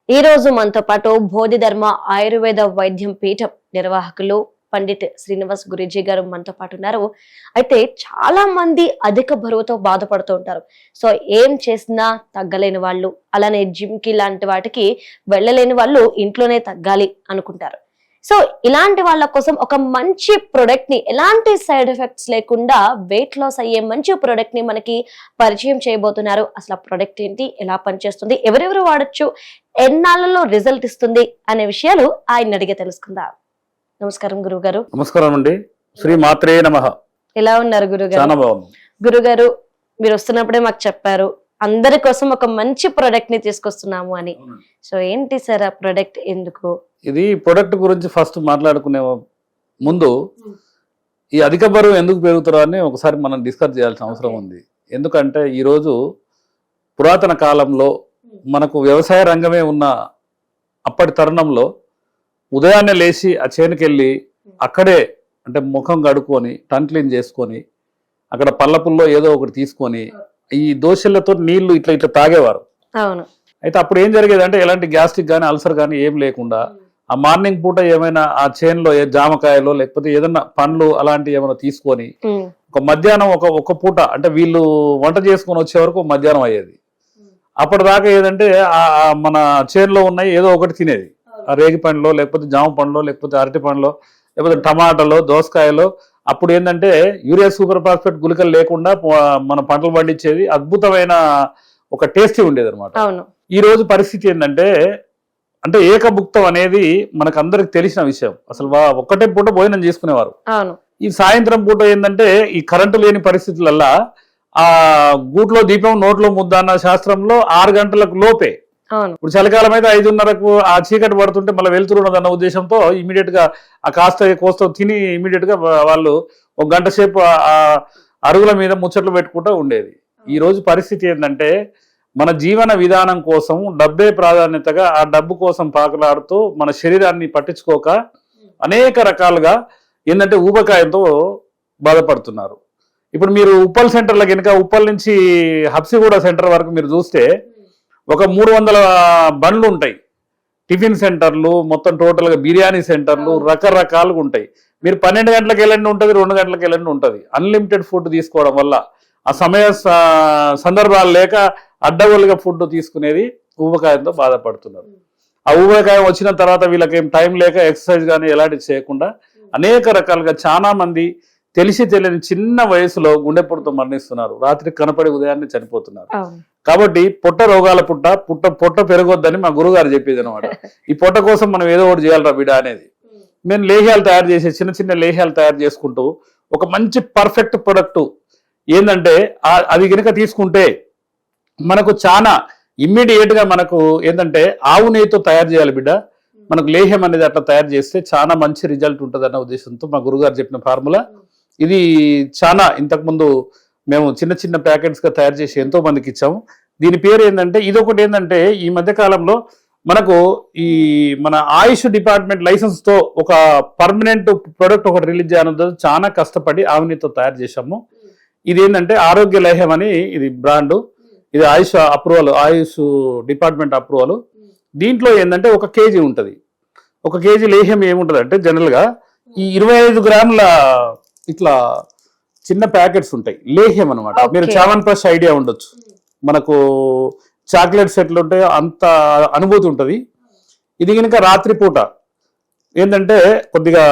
ఈ రోజు మనతో పాటు బోధిధర్మ ఆయుర్వేద వైద్యం పీఠం నిర్వాహకులు పండిట్ శ్రీనివాస్ గురూజీ గారు మనతో పాటు ఉన్నారు. అయితే చాలా మంది అధిక బరువుతో బాధపడుతూ ఉంటారు. సో ఏం చేసినా తగ్గలేని వాళ్ళు, అలానే జిమ్ కి లాంటి వాటికి వెళ్ళలేని వాళ్ళు ఇంట్లోనే తగ్గాలి అనుకుంటారు. సో ఇలాంటి వాళ్ళ కోసం ఒక మంచి ప్రొడక్ట్ ని, ఎలాంటి సైడ్ ఎఫెక్ట్స్ లేకుండా వెయిట్ లాస్ అయ్యే మంచి ప్రొడక్ట్ ని మనకి పరిచయం చేయబోతున్నారు. అసలు ఆ ప్రొడక్ట్ ఏంటి, ఎలా పనిచేస్తుంది, ఎవరెవరు వాడచ్చు, ఎన్నాళ్ళలో రిజల్ట్ ఇస్తుంది అనే విషయాలు ఆయన అడిగే తెలుసుకుందాం. నమస్కారం గురువు గారు. నమస్కారం అండి. శ్రీ మాత్రే నమః. ఎలా ఉన్నారు గురుగారు? చాలా బాగుంది. గురుగారు, మీరు వస్తున్నప్పుడే మాకు చెప్పారు అందరి కోసం ఒక మంచి ప్రొడక్ట్ ని తీసుకొస్తున్నాము అని. సో ఏంటి సార్ ఆ ప్రొడక్ట్, ఎందుకు? ఇది ప్రొడక్ట్ గురించి ఫస్ట్ మాట్లాడుకునే ముందు ఈ అధిక బరువు ఎందుకు పెరుగుతారో అని ఒకసారి మనం డిస్కస్ చేయాల్సిన అవసరం ఉంది. ఎందుకంటే ఈరోజు పురాతన కాలంలో మనకు వ్యవసాయ రంగమే ఉన్న అప్పటి తరుణంలో ఉదయాన్నే లేచి ఆ చేనుకెళ్ళి అక్కడే అంటే ముఖం కడుక్కొని టన్ క్లీన్ చేసుకొని అక్కడ పళ్ళపుల్లో ఏదో ఒకటి తీసుకొని ఈ దోశలతో నీళ్లు ఇట్లా ఇట్లా తాగేవారు. అవును. అయితే అప్పుడు ఏం జరిగేది అంటే ఎలాంటి గ్యాస్ట్రిక్ కానీ అల్సర్ కానీ ఏం లేకుండా ఆ మార్నింగ్ పూట ఏమైనా ఆ చేనులో జామకాయలో లేకపోతే ఏదన్నా పండ్లు అలాంటివి ఏమైనా తీసుకొని ఒక మధ్యాహ్నం ఒక పూట అంటే వీళ్ళు వంట చేసుకొని వచ్చే వరకు మధ్యాహ్నం అయ్యేది. అప్పటిదాకా ఏదంటే మన చేనులో ఉన్నాయి ఏదో ఒకటి తినేది. ఆ రేగి పండ్లో లేకపోతే జామ పండ్లో లేకపోతే అరటి పండ్లో లేకపోతే టమాటాలో దోసకాయలో. అప్పుడు ఏంటంటే యూరియా సూపర్ ఫాస్ఫేట్ గుళికలు లేకుండా మన పంటలు పండించేది అద్భుతమైన ఒక టేస్టీ ఉండేది అనమాట. ఈ రోజు పరిస్థితి ఏంటంటే అంటే ఏకభుక్తం అనేది మనకు అందరికి తెలిసిన విషయం. అసలు ఒక్కటే పూట భోజనం చేసుకునేవారు. ఈ సాయంత్రం పూట ఏంటంటే ఈ కరెంటు లేని పరిస్థితులల్లా ఆ గూట్లో దీపం నోట్లో ముద్ద అన్న శాస్త్రంలో 6 గంటలకు లోపే. ఇప్పుడు చలికాలం అయితే 5:30కు ఆ చీకటి పడుతుంటే మళ్ళీ వెళ్తున్నదన్న ఉద్దేశంతో ఇమీడియట్ గా ఆ కోస్త తిని ఇమీడియట్ గా వాళ్ళు 1 గంట సేపు ఆ అరుగుల మీద ముచ్చట్లు పెట్టుకుంటూ ఉండేది. ఈ రోజు పరిస్థితి ఏంటంటే మన జీవన విధానం కోసం డబ్బే ప్రాధాన్యతగా ఆ డబ్బు కోసం పాకులాడుతూ మన శరీరాన్ని పట్టించుకోక అనేక రకాలుగా ఏంటంటే ఊబకాయంతో బాధపడుతున్నారు. ఇప్పుడు మీరు ఉప్పల్ సెంటర్లో కనుక ఉప్పల్ నుంచి హబ్సిగూడ సెంటర్ వరకు మీరు చూస్తే ఒక 300 బండ్లు ఉంటాయి. టిఫిన్ సెంటర్లు మొత్తం టోటల్గా బిర్యానీ సెంటర్లు రకరకాలుగా ఉంటాయి. మీరు 12 గంటలకు వెళ్ళండి ఉంటుంది, 2 గంటలకు వెళ్ళండి ఉంటుంది. అన్లిమిటెడ్ ఫుడ్ తీసుకోవడం వల్ల ఆ సమయ సందర్భాలు లేక అడ్డగోలుగా ఫుడ్ తీసుకునేది ఊబకాయంతో బాధపడుతున్నారు. ఆ ఊబకాయం వచ్చిన తర్వాత వీళ్ళకి ఏం టైం లేక ఎక్సర్సైజ్ కానీ ఎలాంటివి చేయకుండా అనేక రకాలుగా చాలా మంది తెలిసి తెలియని చిన్న వయసులో గుండెపోటుతో మరణిస్తున్నారు. రాత్రి కనపడి ఉదయాన్నే చనిపోతున్నారు. కాబట్టి పొట్ట రోగాల పొట్ట పెరగొద్దని మా గురుగారు చెప్పేది అనమాట. ఈ పొట్ట కోసం మనం ఏదో ఒకటి చేయాలరా బిడ్డ అనేది. మేము లేహ్యాలు తయారు చేసే చిన్న లేహ్యాలు తయారు చేసుకుంటూ ఒక మంచి పర్ఫెక్ట్ ప్రొడక్ట్ ఏంటంటే అది కనుక తీసుకుంటే మనకు చాలా ఇమ్మీడియట్ గా మనకు ఏంటంటే ఆవు నెయ్యితో తయారు చేయాలి బిడ్డ. మనకు లేహ్యం అనేది అట్లా తయారు చేస్తే చాలా మంచి రిజల్ట్ ఉంటుంది అన్న ఉద్దేశంతో మా గురుగారు చెప్పిన ఫార్ములా ఇది. చాలా ఇంతకుముందు మేము చిన్న ప్యాకెట్స్ గా తయారు చేసి ఎంతో మందికి ఇచ్చాము. దీని పేరు ఏంటంటే ఇదొకటి ఏంటంటే ఈ మధ్య కాలంలో మనకు ఈ మన ఆయుష్ డిపార్ట్మెంట్ లైసెన్స్ తో ఒక పర్మనెంట్ ప్రొడక్ట్ ఒకటి రిలీజ్ చేయాలని చాలా కష్టపడి ఆవునితో తయారు చేశాము. ఇది ఏంటంటే ఆరోగ్య లేహ్యం అని ఇది బ్రాండ్. ఇది ఆయుష్ డిపార్ట్మెంట్ అప్రూవల్. దీంట్లో ఏంటంటే 1 కేజీ ఉంటుంది. 1 కేజీ లేహ్యం ఏముంటది అంటే జనరల్ గా ఈ 25 గ్రాముల ఇట్లా చిన్న ప్యాకెట్స్ ఉంటాయి లేహ్యం అనమాట. మీరు చావన్ ప్లస్ ఐడియా ఉండొచ్చు. మనకు చాక్లెట్స్ ఎట్లా ఉంటాయో అంత అనుభూతి ఉంటుంది. ఇది కనుక రాత్రి పూట ఏంటంటే కొద్దిగా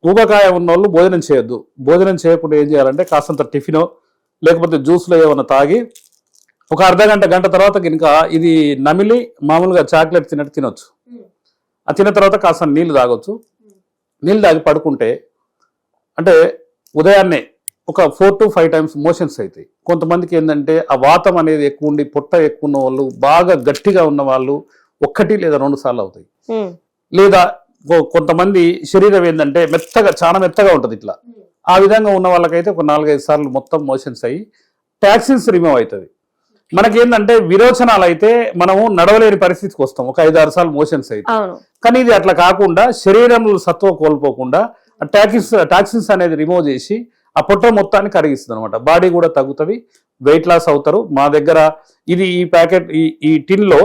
ఊబకాయ ఉన్న వాళ్ళు భోజనం చేయొద్దు. భోజనం చేయకుండా ఏం చేయాలంటే కాస్తంత టిఫినో లేకపోతే జ్యూస్లో ఏమన్నా తాగి ఒక గంట తర్వాత కనుక ఇది నమిలి మామూలుగా చాక్లెట్ తిన్నట్టు తినొచ్చు. ఆ తిన్న తర్వాత కాస్త నీళ్లు తాగొచ్చు. నీళ్ళు తాగి పడుకుంటే అంటే ఉదయాన్నే ఒక 4 to 5 times మోషన్స్ అవుతాయి. కొంతమందికి ఏంటంటే ఆ వాతం అనేది ఎక్కువ ఉండి పొట్ట ఎక్కువ ఉన్న వాళ్ళు, బాగా గట్టిగా ఉన్న వాళ్ళు 1 లేదా 2 సార్లు అవుతాయి. లేదా కొంతమంది శరీరం ఏంటంటే చాలా మెత్తగా ఉంటుంది ఇట్లా. ఆ విధంగా ఉన్న వాళ్ళకైతే ఒక 4-5 సార్లు మొత్తం మోషన్స్ అయ్యి టాక్సిన్స్ రిమూవ్ అవుతుంది. మనకేంటంటే విరోచనాలు అయితే మనము నడవలేని పరిస్థితికి వస్తాం. ఒక 5-6 సార్లు మోషన్స్ అయితే. కానీ ఇది అట్లా కాకుండా శరీరంలో సత్వ కోల్పోకుండా టాక్సిన్స్ అనేది రిమూవ్ చేసి ఆ పొట్ట మొత్తాన్ని కరిగిస్తుంది అనమాట. బాడీ కూడా తగ్గుతుంది, వెయిట్ లాస్ అవుతారు. మా దగ్గర ఇది ఈ ప్యాకెట్ ఈ టిన్ లో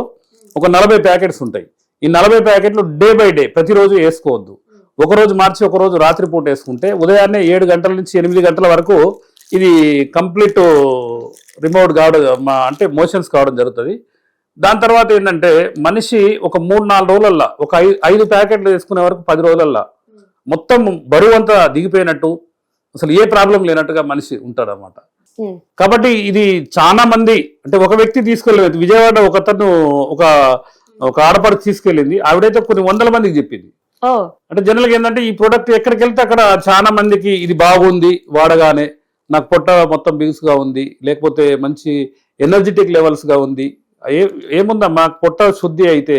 ఒక 40 ప్యాకెట్స్ ఉంటాయి. ఈ 40 ప్యాకెట్లు డే బై డే ప్రతిరోజు వేసుకోవద్దు. ఒకరోజు మార్చి ఒకరోజు రాత్రిపూట వేసుకుంటే ఉదయాన్నే 7 గంటల నుంచి 8 గంటల వరకు ఇది కంప్లీట్ రిమూవ్ కావడం, అంటే మోషన్స్ కావడం జరుగుతుంది. దాని తర్వాత ఏంటంటే మనిషి ఒక 3-4 రోజులల్లా ఒక 5 ప్యాకెట్లు వేసుకునే వరకు 10 రోజులల్లా మొత్తం బరువు అంతా దిగిపోయినట్టు, అసలు ఏ ప్రాబ్లం లేనట్టుగా మనిషి ఉంటాడు అనమాట. కాబట్టి ఇది చాలా మంది, అంటే ఒక వ్యక్తి తీసుకెళ్ళలేదు, విజయవాడ ఒకతను ఒక ఆడపడికి తీసుకెళ్ళింది, ఆవిడైతే కొన్ని 100 మందికి చెప్పింది. అంటే జనరల్గా ఏంటంటే ఈ ప్రోడక్ట్ ఎక్కడికి వెళ్తే అక్కడ చాలా మందికి ఇది బాగుంది, వాడగానే నాకు పొట్ట మొత్తం బిగుసుగా ఉంది, లేకపోతే మంచి ఎనర్జెటిక్ లెవెల్స్ గా ఉంది, ఏముందమ్మా పొట్ట శుద్ధి అయితే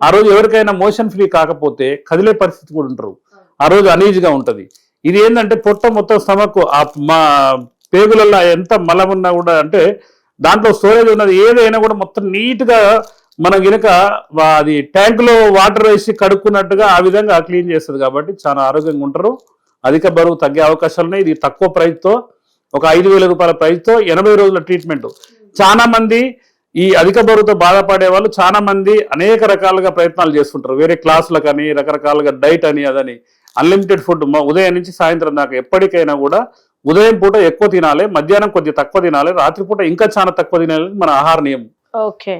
ఆ రోజు ఎవరికైనా మోషన్ ఫ్రీ కాకపోతే కదిలే పరిస్థితి కూడా ఉంటారు, ఆ రోజు అనీజీగా ఉంటది. ఇది ఏంటంటే పొట్ట మొత్తం స్టమక్ మా పేగులలో ఎంత మలం ఉన్నా కూడా, అంటే దాంట్లో స్టోరేజ్ ఉన్నది ఏదైనా కూడా మొత్తం నీట్ గా మనం గనక అది ట్యాంక్ లో వాటర్ వేసి కడుక్కున్నట్టుగా ఆ విధంగా క్లీన్ చేస్తుంది. కాబట్టి చాలా ఆరోగ్యంగా ఉంటారు, అధిక బరువు తగ్గే అవకాశాలు ఉన్నాయి. ఇది తక్కువ ప్రైస్ తో, ఒక 5,000 రూపాయల ప్రైస్ తో 80 రోజుల ట్రీట్మెంట్. చాలా మంది ఈ అధిక బరువుతో బాధపడే వాళ్ళు చాలా మంది అనేక రకాలుగా ప్రయత్నాలు చేస్తుంటారు, వేరే క్లాసులకు అని, రకరకాలుగా డైట్ అని, అదని. అన్లిమిటెడ్ ఫుడ్ ఉదయం నుంచి సాయంత్రం దాకా ఎప్పటికైనా కూడా ఉదయం పూట ఎక్కువ తినాలి, మధ్యాహ్నం కొద్దిగా తక్కువ తినాలి, రాత్రిపూట ఇంకా చాలా తక్కువ తినాలి మన ఆహార నియమం.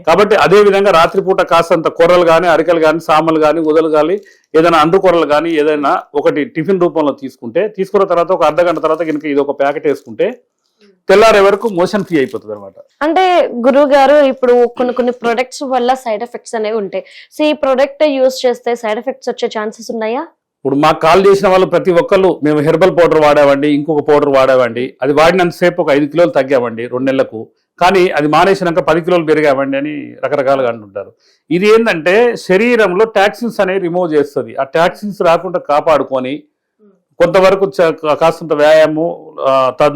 కాబట్టి అదే విధంగా రాత్రిపూట కాస్తంత కూరలు కానీ, అరికలు కానీ, సామలు కానీ, ఉదలు కానీ, ఏదైనా అండు కూరలు కానీ ఏదైనా ఒకటి టిఫిన్ రూపంలో తీసుకున్న తర్వాత ఒక అర్ధగంట తర్వాత కనుక ఇది ఒక ప్యాకెట్ వేసుకుంటే తెల్లారే వరకు మోషన్ ఫ్రీ అయిపోతుంది అనమాట. అంటే గురువు గారు, ఇప్పుడు కొన్ని ప్రొడక్ట్స్ వల్ల సైడ్ ఎఫెక్ట్స్ అనేవి ఉంటాయి. సో ఈ ప్రొడక్ట్ యూజ్ చేస్తే సైడ్ ఎఫెక్ట్స్ వచ్చే ఛాన్సెస్ ఉన్నాయా? ఇప్పుడు మాకు కాల్ చేసిన వాళ్ళు ప్రతి ఒక్కళ్ళు మేము హెర్బల్ పౌడర్ వాడామండి, ఇంకొక పౌడర్ వాడామండి, అది వాడినంతసేపు ఒక 5 కిలోలు తగ్గామండి 2 నెలలకు, కానీ అది మానేసినాక 10 కిలోలు పెరిగామండి అని రకరకాలుగా అంటుంటారు. ఇది ఏంటంటే శరీరంలో టాక్సిన్స్ అనేవి రిమూవ్ చేస్తుంది. ఆ టాక్సిన్స్ రాకుండా కాపాడుకొని కొంతవరకు కాస్తంత వ్యాయామం,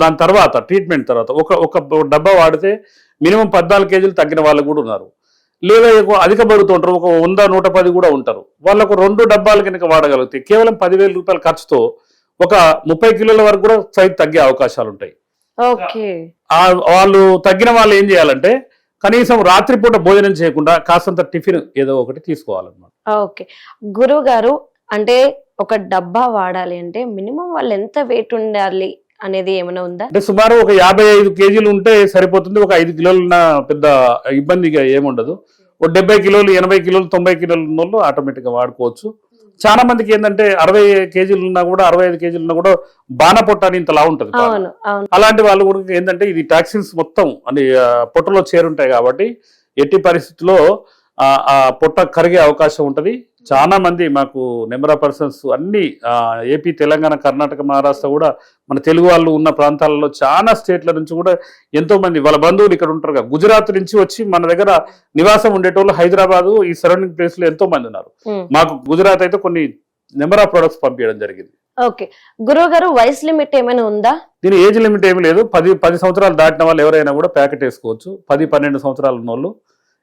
దాని తర్వాత ట్రీట్మెంట్ తర్వాత ఒక డబ్బా వాడితే మినిమం 14 కేజీలు తగ్గిన వాళ్ళు కూడా ఉన్నారు. లేదా అధిక బరువుతో ఉంటారు, ఒక 100-110 కూడా ఉంటారు. వాళ్ళకు 2 డబ్బాలు కనుక వాడగలిగితే కేవలం 10,000 రూపాయల ఖర్చుతో ఒక 30 కిలోల వరకు కూడా సైజ్ తగ్గే అవకాశాలు ఉంటాయి. వాళ్ళు తగ్గిన వాళ్ళు ఏం చేయాలంటే కనీసం రాత్రిపూట భోజనం చేయకుండా కాస్తంత టిఫిన్ ఏదో ఒకటి తీసుకోవాలన్నమాట. ఓకే గురువు గారు, అంటే ఒక డబ్బా వాడాలి అంటే మినిమం వాళ్ళు ఎంత వెయిట్ ఉండాలి అనేది ఏమైనా ఉందా? అంటే సుమారు ఒక 55 కేజీలు ఉంటే సరిపోతుంది. ఒక 5 కిలోలు ఉన్న పెద్ద ఇబ్బందిగా ఏముండదు. ఒక 70 కిలోలు, 80 కిలోలు, 90 కిలోలు ఉన్న వాళ్ళు ఆటోమేటిక్ గా వాడుకోవచ్చు. చాలా మందికి ఏంటంటే 60 కేజీలు ఉన్నా కూడా, 65 కేజీలు ఉన్నా కూడా బాణపొట్ట అని ఇంతలా ఉంటుంది. అలాంటి వాళ్ళు కూడా ఏంటంటే ఇది టాక్సిన్స్ మొత్తం అని పొట్టలో చేరుంటాయి కాబట్టి ఎట్టి పరిస్థితుల్లో ఆ పొట్ట కరిగే అవకాశం ఉంటది. చాలా మంది మాకు నెంబర్ ఆఫ్ పర్సన్స్ అన్ని ఏపీ, తెలంగాణ, కర్ణాటక, మహారాష్ట్ర కూడా మన తెలుగు వాళ్ళు ఉన్న ప్రాంతాలలో చాలా స్టేట్ల నుంచి కూడా ఎంతో మంది వాళ్ళ బంధువులు ఇక్కడ ఉంటారు. గుజరాత్ నుంచి వచ్చి మన దగ్గర నివాసం ఉండేటోళ్ళు హైదరాబాద్ ఈ సరౌండింగ్ ప్లేస్ లో ఎంతో మంది ఉన్నారు. మాకు గుజరాత్ అయితే కొన్ని నెంబర్ ఆఫ్ ప్రొడక్ట్స్ పంపించడం జరిగింది. ఓకే గురువు గారు, వయసు లిమిట్ ఏమైనా ఉందా? దీని ఏజ్ లిమిట్ ఏమి లేదు. 10 సంవత్సరాలు దాటిన వాళ్ళు ఎవరైనా కూడా ప్యాకెట్ వేసుకోవచ్చు. 10-12 సంవత్సరాలు ఉన్న వాళ్ళు,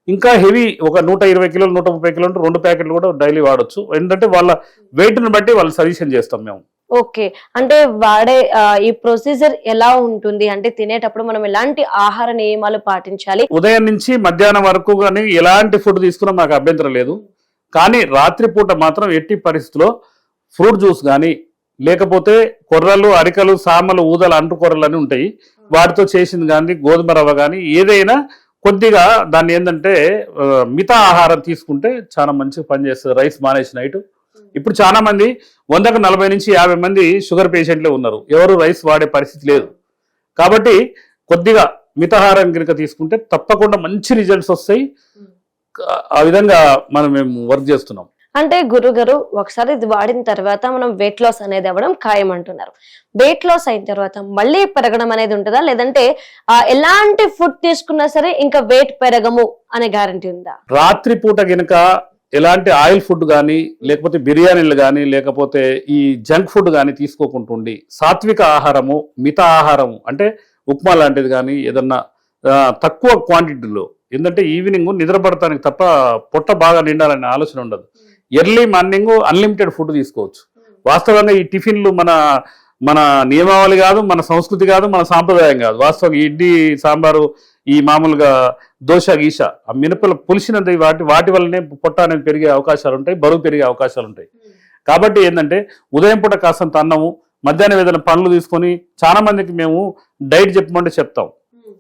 ఇంకా హెవీ ఒక 120 కిలోలు, 130 కిలోలు 2 ప్యాకెట్లు కూడా డైలీ వాడొచ్చు. ఏంటంటే వాళ్ళ వెయిట్ ని బట్టి వాళ్ళు సజెషన్ చేస్తాం మేము. ఓకే, అంటే వాడే ఈ ప్రొసీజర్ ఎలా ఉంటుంది? అంటే తినేటప్పుడు మనం ఎలాంటి ఆహార నియమాలు పాటించాలి? ఉదయం నుంచి మధ్యాహ్నం వరకు కానీ ఎలాంటి ఫుడ్ తీసుకున్నా మాకు అభ్యంతరం లేదు. కానీ రాత్రిపూట మాత్రం ఎట్టి పరిస్థితుల్లో ఫ్రూట్ జ్యూస్ కానీ, లేకపోతే కొర్రలు, అరికలు, సామలు, ఊదలు, అంటు కొర్రలు అని ఉంటాయి, వాటితో చేసింది కానీ, గోధుమ రవ్వ కానీ ఏదైనా కొద్దిగా దాన్ని ఏంటంటే మిత ఆహారం తీసుకుంటే చాలా మంచిగా పనిచేస్తుంది. రైస్ మానేసి నైట్. ఇప్పుడు చాలా మంది 100కు 40 నుంచి 50 మంది షుగర్ పేషెంట్లే ఉన్నారు, ఎవరు రైస్ వాడే పరిస్థితి లేదు. కాబట్టి కొద్దిగా మితాహారం కనుక తీసుకుంటే తప్పకుండా మంచి రిజల్ట్స్ వస్తాయి. ఆ విధంగా మేము వర్క్ చేస్తున్నాం. అంటే గురుగారు, ఒకసారి ఇది వాడిన తర్వాత మనం వెయిట్ లాస్ అనేది అవ్వడం ఖాయం అంటున్నారు. వెయిట్ లాస్ అయిన తర్వాత మళ్ళీ పెరగడం అనేది ఉంటుందా, లేదంటే ఎలాంటి ఫుడ్ తీసుకున్నా సరే ఇంకా వెయిట్ పెరగము అనే గ్యారంటీ ఉందా? రాత్రిపూట గనక ఎలాంటి ఆయిల్ ఫుడ్ కానీ, లేకపోతే బిర్యానీలు కానీ, లేకపోతే ఈ జంక్ ఫుడ్ కానీ తీసుకోకుంటుండి సాత్విక ఆహారము, మిత ఆహారము అంటే ఉప్మా లాంటిది కానీ ఏదన్నా తక్కువ క్వాంటిటీలో, ఎందుకంటే ఈవినింగ్ నిద్రపడటానికి తప్ప పొట్ట బాగా నిండాలనే ఆలోచన ఉండదు. ఎర్లీ మార్నింగ్ అన్లిమిటెడ్ ఫుడ్ తీసుకోవచ్చు. వాస్తవంగా ఈ టిఫిన్లు మన నియమావళి కాదు, మన సంస్కృతి కాదు, మన సాంప్రదాయం కాదు. వాస్తవంగా ఇడ్లీ, సాంబారు, ఈ మామూలుగా దోశ గీష ఆ మినపల పులిసినది వాటి వల్లనే పొట్ట అనేది పెరిగే అవకాశాలు ఉంటాయి, బరువు పెరిగే అవకాశాలు ఉంటాయి. కాబట్టి ఏంటంటే ఉదయం పూట కాస్తంత అన్నము, మధ్యాహ్నం ఏదైనా పండ్లు తీసుకొని, చాలా మందికి మేము డైట్ చెప్పమంటే చెప్తాం.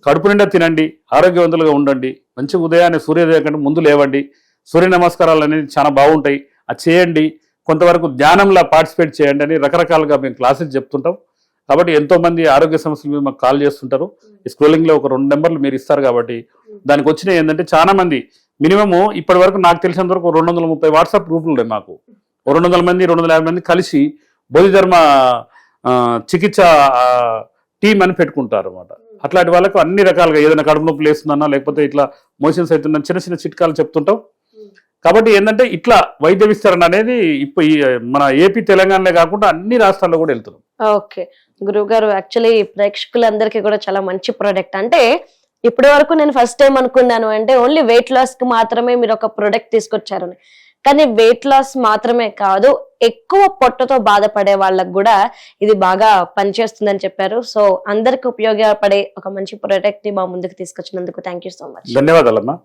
కడుపు నిండా తినండి, ఆరోగ్యవంతులుగా ఉండండి, మంచి ఉదయాన్నే సూర్యోదయం కంటే ముందు లేవండి, సూర్య నమస్కారాలు అనేది చాలా బాగుంటాయి, అది చేయండి, కొంతవరకు ధ్యానంలా పార్టిసిపేట్ చేయండి అని రకరకాలుగా మేము క్లాసెస్ చెప్తుంటాం. కాబట్టి ఎంతో మంది ఆరోగ్య సమస్యల మీద మాకు కాల్ చేస్తుంటారు. ఈ స్క్రోలింగ్ లో ఒక 2 నెంబర్లు మీరు ఇస్తారు కాబట్టి దానికి వచ్చినాయి ఏంటంటే చాలా మంది మినిమము ఇప్పటి వరకు నాకు తెలిసినంత వరకు 230 వాట్సాప్ గ్రూపులు ఉన్నాయి మాకు. 200 మంది 250 మంది కలిసి బోధిధర్మ చికిత్స టీం అని పెట్టుకుంటారు అన్నమాట. అట్లాంటి వాళ్ళకు అన్ని రకాలుగా ఏదైనా కడుపు నొప్పి లేస్తుందన్నా, లేకపోతే ఇట్లా మోషన్స్ అవుతున్నా చిన్న చిన్న చిట్కాలు చెప్తుంటాం. కాబట్టి ఏంటంటే ఇట్లా వైద్య విస్తరణ అనేది ఇప్పుడు మన ఏపీ తెలంగాణలో కాకుండా అన్ని రాష్ట్రాల్లో కూడా వెళ్తున్నాం. ఓకే గురువు గారు, యాక్చువల్లీ ప్రేక్షకులందరికీ కూడా చాలా మంచి ప్రోడక్ట్. అంటే ఇప్పటి వరకు నేను ఫస్ట్ టైం అనుకున్నాను అంటే ఓన్లీ వెయిట్ లాస్ కి మాత్రమే మీరు ఒక ప్రోడక్ట్ తీసుకొచ్చారని. కానీ వెయిట్ లాస్ మాత్రమే కాదు, ఎక్కువ పొట్టతో బాధపడే వాళ్ళకు కూడా ఇది బాగా పనిచేస్తుందని చెప్పారు. సో అందరికి ఉపయోగపడే ఒక మంచి ప్రోడక్ట్ ని మా ముందుకు తీసుకొచ్చినందుకు థ్యాంక్ యూ సో మచ్. ధన్యవాదాలమ్మా.